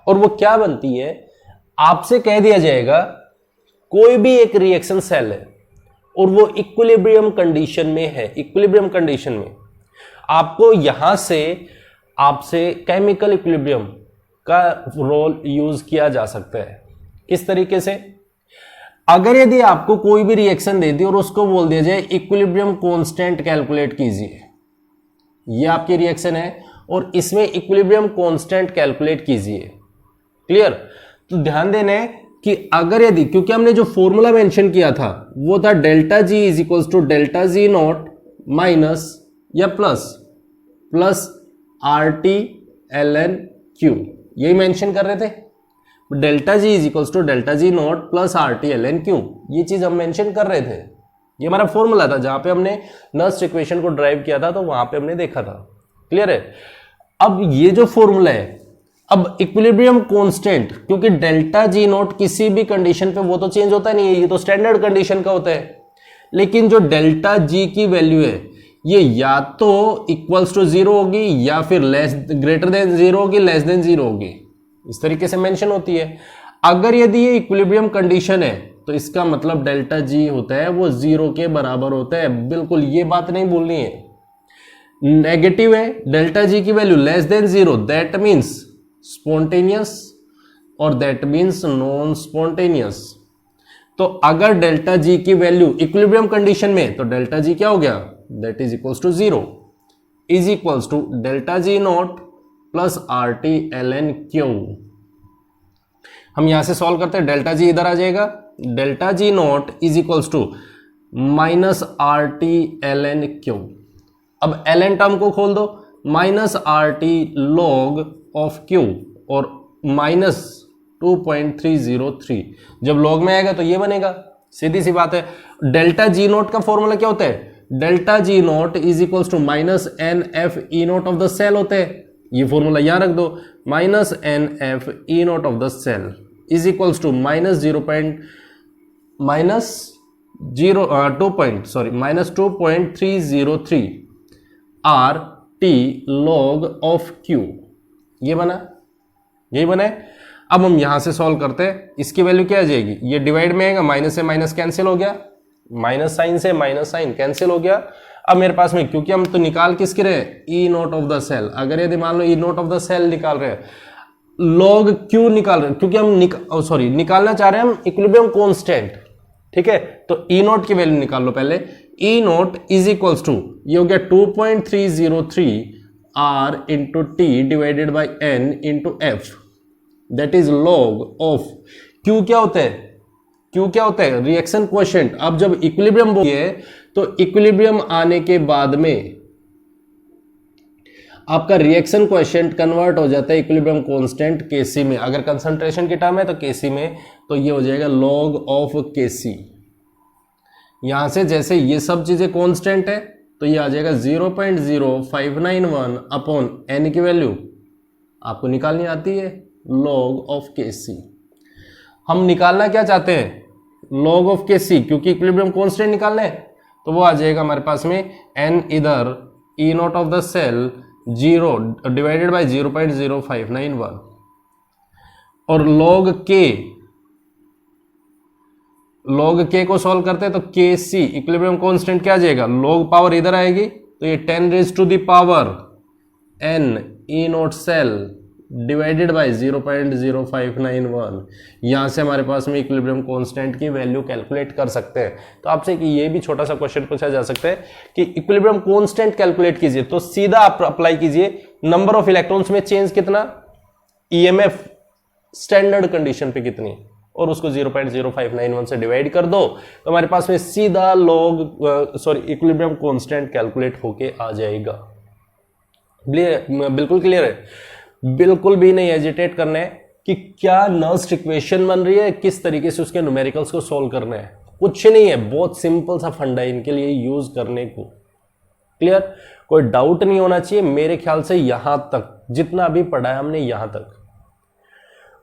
और वो क्या बनती है, आपसे कह दिया जाएगा कोई भी एक रिएक्शन सेल है और वो इक्विलिब्रियम कंडीशन में है, इक्विलिब्रियम कंडीशन में आपको यहां से आपसे केमिकल इक्विलिब्रियम का रोल यूज किया जा सकता है। किस तरीके से, अगर यदि आपको कोई भी रिएक्शन दे दी और उसको बोल दिया जाए इक्विलिब्रियम कांस्टेंट कैलकुलेट कीजिए, ये आपकी रिएक्शन है और इसमें इक्विलिब्रियम कांस्टेंट कैलकुलेट कीजिए, क्लियर? तो ध्यान देना है कि अगर यदि, क्योंकि हमने जो फॉर्मूला मेंशन किया था वो था delta G is equals to delta G naught minus या plus R T L N Q, यही मेंशन कर रहे थे। Delta G is equals to delta G naught plus R T L N Q, ये चीज हम मेंशन कर रहे थे। ये हमारा फॉर्मूला था जहां पे हमने नर्स्ट इक्वेशन को ड्राइव किया था, तो वहां पे हमने देखा था। क्लियर है? अब ये जो फॉर्मूला है, अब इक्विलिब्रियम कांस्टेंट, क्योंकि डेल्टा जी नॉट किसी भी कंडीशन पे वो तो चेंज होता नहीं है, ये तो स्टैंडर्ड कंडीशन का होता है। लेकिन जो डेल्टा जी की वैल्यू है ये या तो इक्वल्स टू जीरो होगी या फिर ग्रेटर देन जीरो होगी, लेस देन जीरो होगी, इस तरीके से मेंशन होती है। अगर यदि ये इक्विलिब्रियम कंडीशन है तो इसका मतलब डेल्टा जी होता है वो जीरो के बराबर होता है। बिल्कुल ये बात नहीं भूलनी है। नेगेटिव है, डेल्टा जी की value less than zero, that means spontaneous और दैट मीन्स नॉन स्पॉन्टेनियस। तो अगर डेल्टा जी की वैल्यू इक्विलिब्रियम कंडीशन में, तो डेल्टा जी क्या हो गया, that is equals to zero, is equals to delta G naught plus R T L N Q. हम यहां से सॉल्व करते हैं, डेल्टा जी इधर आ जाएगा, delta G naught is equals to minus R T L N Q. अब एल एन टर्म को खोल दो, minus R T log of Q और माइनस 2.303, जब लॉग में आएगा तो ये बनेगा, सीधी सी बात है। डेल्टा जी नोट का फॉर्मूला क्या होता है, delta G naught is equals to minus N F E naught of the cell होते हैं। ये फॉर्मूला यहां रख दो, minus N F E naught of the cell is equals to minus 2.303 R T log of Q. ये बना, यही बना है। अब हम यहां से सॉल्व करते हैं, इसकी वैल्यू क्या आ जाएगी, ये डिवाइड में आएगा, माइनस से माइनस कैंसिल हो गया, माइनस साइन से माइनस साइन कैंसिल हो गया। अब मेरे पास में, क्योंकि हम तो निकाल किसके रहे, ई नोट ऑफ द सेल, अगर यदि मान लो ई नोट ऑफ द सेल निकाल रहे हैं, लॉग क्यू निकाल रहे हैं, क्योंकि हम निकालना चाह रहे हैं हम इक्विलिब्रियम कांस्टेंट, ठीक है। तो ई नोट की वैल्यू निकाल लो पहले, E naught is equals to, ये हो गया 2.303 R into T divided by N into F, that is log of Q. क्या होता है, क्यू क्या होता है, रिएक्शन क्वोशिएंट। अब जब इक्विलिब्रियम है तो इक्विलिब्रियम आने के बाद में आपका रिएक्शन क्वोशिएंट कन्वर्ट हो जाता है इक्विलिब्रियम कांस्टेंट केसी में। अगर कंसंट्रेशन की टर्म है तो केसी में, तो ये हो जाएगा लॉग ऑफ केसी। यहां से जैसे ये सब चीजें कांस्टेंट है तो ये आ जाएगा 0.0591 अपॉन एन की वैल्यू आपको निकालनी आती है, लॉग ऑफ केसी। हम निकालना क्या चाहते हैं, लॉग ऑफ केसी, क्योंकि इक्विलिब्रियम कांस्टेंट निकालना है, तो वो आ जाएगा हमारे पास में एन इधर E naught of the cell 0 divided by 0.0591 और लॉग के को सॉल्व करते हैं तो के सी इक्विलिब्रियम कांस्टेंट क्या आ जाएगा, लॉग पावर इधर आएगी तो ये 10 raise to the power N E naught cell divided by 0.0591। यहां से हमारे पास में इक्विलिब्रियम कांस्टेंट की वैल्यू कैलकुलेट कर सकते हैं। तो आपसे कि ये भी छोटा सा क्वेश्चन पूछा जा सकता है कि इक्विलिब्रियम कांस्टेंट कैलकुलेट कीजिए, तो सीधा आप अप्लाई कीजिए नंबर ऑफ इलेक्ट्रॉन्स में चेंज कितना, ईएमएफ स्टैंडर्ड कंडीशन पे कितनी, और उसको 0.0591 से डिवाइड कर दो तो हमारे पास में सीधा इक्विलिब्रियम कांस्टेंट कैलकुलेट होके आ जाएगा। बिल्कुल क्लियर है, बिल्कुल भी नहीं एजिटेट करना है कि क्या नर्स्ट इक्वेशन बन रही है, किस तरीके से उसके न्यूमेरिकल्स को सॉल्व करना है, कुछ नहीं है, बहुत सिंपल सा फंडा है इनके लिए यूज करने को। क्लियर, कोई डाउट नहीं होना चाहिए मेरे ख्याल से, यहां तक जितना भी पढ़ा है हमने यहां तक।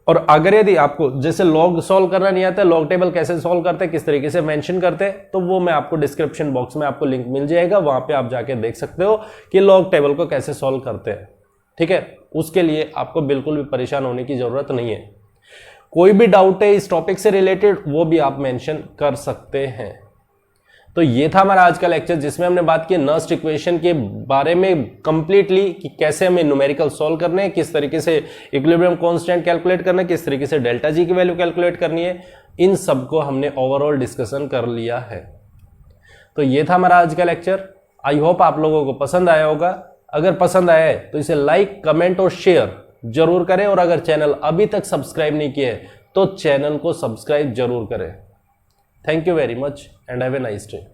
और अगर यदि आपको जैसे लॉग सॉल्व करना नहीं आता है, लॉग टेबल कैसे सॉल्व करते हैं, किस तरीके से मेंशन करते हैं, तो वो मैं आपको डिस्क्रिप्शन बॉक्स में आपको लिंक मिल जाएगा, वहां पे आप जाके देख सकते हो कि लॉग टेबल को कैसे सॉल्व करते हैं। ठीक है, उसके लिए आपको बिल्कुल भी परेशान होने की जरूरत नहीं है। कोई भी डाउट है इस टॉपिक से रिलेटेड वो भी आप मेंशन कर सकते हैं। तो ये था हमारा आज का लेक्चर जिसमें हमने बात की नर्स्ट इक्वेशन के बारे में कंप्लीटली कि कैसे हमें न्यूमेरिकल सॉल्व करने हैं, किस तरीके से इक्विलिब्रियम कांस्टेंट कैलकुलेट करना है, किस तरीके से डेल्टा जी की वैल्यू कैलकुलेट करनी है, इन सबको हमने ओवरऑल डिस्कशन कर लिया है। तो ये था हमारा आज का लेक्चर। आई होप आप लोगों को पसंद आया होगा। अगर पसंद आया है तो इसे लाइक, कमेंट और शेयर जरूर करें, और अगर चैनल अभी तक सब्सक्राइब नहीं किए तो चैनल को सब्सक्राइब जरूर करें। Thank you very much and have a nice day.